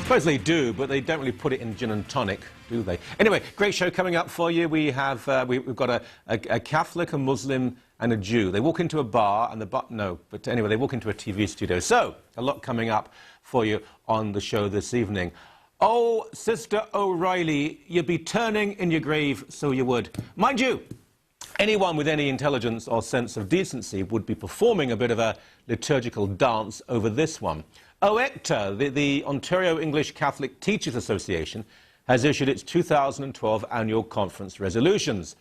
suppose they do, but they don't really put it in gin and tonic, do they? Anyway, great show coming up for you. We've got a Catholic, a Muslim, and a Jew. They walk into a bar, and they walk into a TV studio. So, a lot coming up for you on the show this evening. Oh, Sister O'Reilly, you'd be turning in your grave, so you would. Mind you, anyone with any intelligence or sense of decency would be performing a bit of a liturgical dance over this one. OECTA, the Ontario English Catholic Teachers Association, has issued its 2012 annual conference resolutions,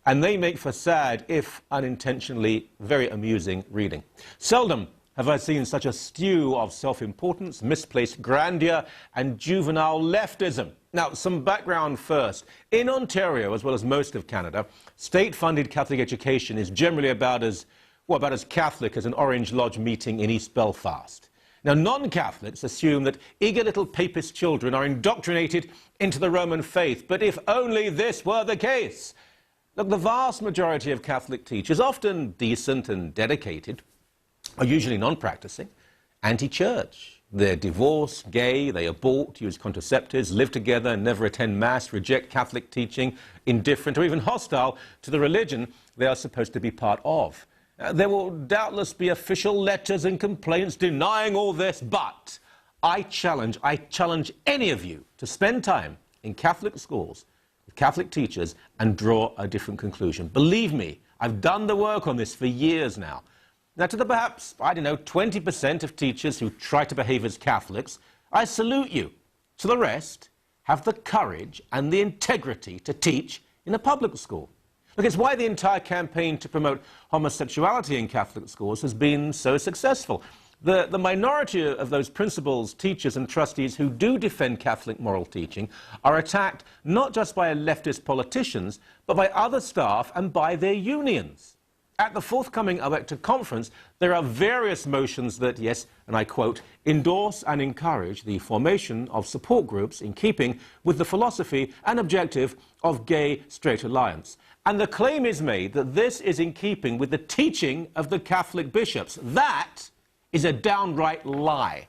and they make for sad, if unintentionally very amusing reading. Seldom have I seen such a stew of self-importance, misplaced grandeur, and juvenile leftism. Now, some background first. In Ontario, as well as most of Canada, state-funded Catholic education is generally about as Catholic as an Orange Lodge meeting in East Belfast. Now, non-Catholics assume that eager little papist children are indoctrinated into the Roman faith, but if only this were the case. Look, the vast majority of Catholic teachers, often decent and dedicated, are usually non-practicing, anti-church. They're divorced, gay, they abort, use contraceptives, live together, never attend Mass, reject Catholic teaching, indifferent or even hostile to the religion they are supposed to be part of. There will doubtless be official letters and complaints denying all this, but I challenge any of you to spend time in Catholic schools with Catholic teachers and draw a different conclusion. Believe me, I've done the work on this for years now. Now, to the perhaps, 20% of teachers who try to behave as Catholics, I salute you. To the rest, have the courage and the integrity to teach in a public school. Look, it's why the entire campaign to promote homosexuality in Catholic schools has been so successful. The minority of those principals, teachers and trustees who do defend Catholic moral teaching are attacked not just by leftist politicians, but by other staff and by their unions. At the forthcoming OECTA conference, there are various motions that, yes, and I quote, endorse and encourage the formation of support groups in keeping with the philosophy and objective of gay-straight alliance. And the claim is made that this is in keeping with the teaching of the Catholic bishops. That is a downright lie.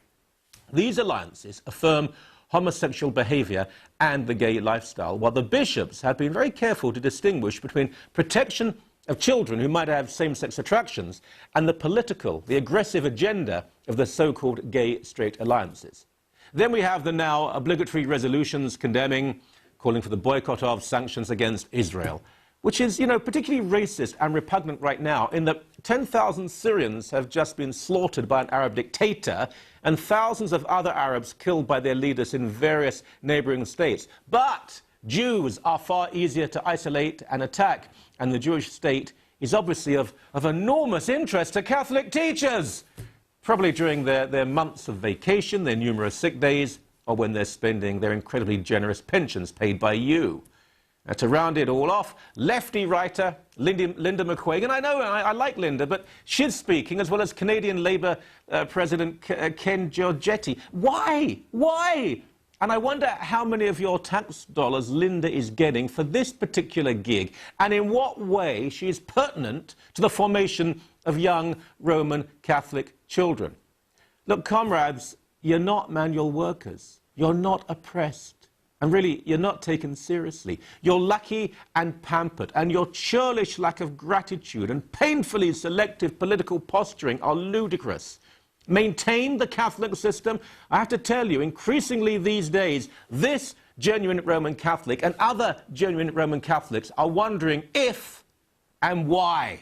These alliances affirm homosexual behavior and the gay lifestyle, while the bishops have been very careful to distinguish between protection of children who might have same-sex attractions and the aggressive agenda of the so-called gay-straight alliances. Then we have the now obligatory resolutions calling for the boycott of sanctions against Israel, which is, particularly racist and repugnant right now, in that 10,000 Syrians have just been slaughtered by an Arab dictator and thousands of other Arabs killed by their leaders in various neighboring states. But Jews are far easier to isolate and attack, and the Jewish state is obviously of enormous interest to Catholic teachers, probably during their months of vacation, their numerous sick days, or when they're spending their incredibly generous pensions paid by you. Now, to round it all off, lefty writer Linda McQuagan, I like Linda, but she's speaking, as well as Canadian Labour President Ken Giorgetti. Why? Why? And I wonder how many of your tax dollars Linda is getting for this particular gig, and in what way she is pertinent to the formation of young Roman Catholic children. Look, comrades, you're not manual workers. You're not oppressed. And really, you're not taken seriously. You're lucky and pampered, and your churlish lack of gratitude and painfully selective political posturing are ludicrous. Maintain the Catholic system. I have to tell you, increasingly these days, this genuine Roman Catholic and other genuine Roman Catholics are wondering if and why.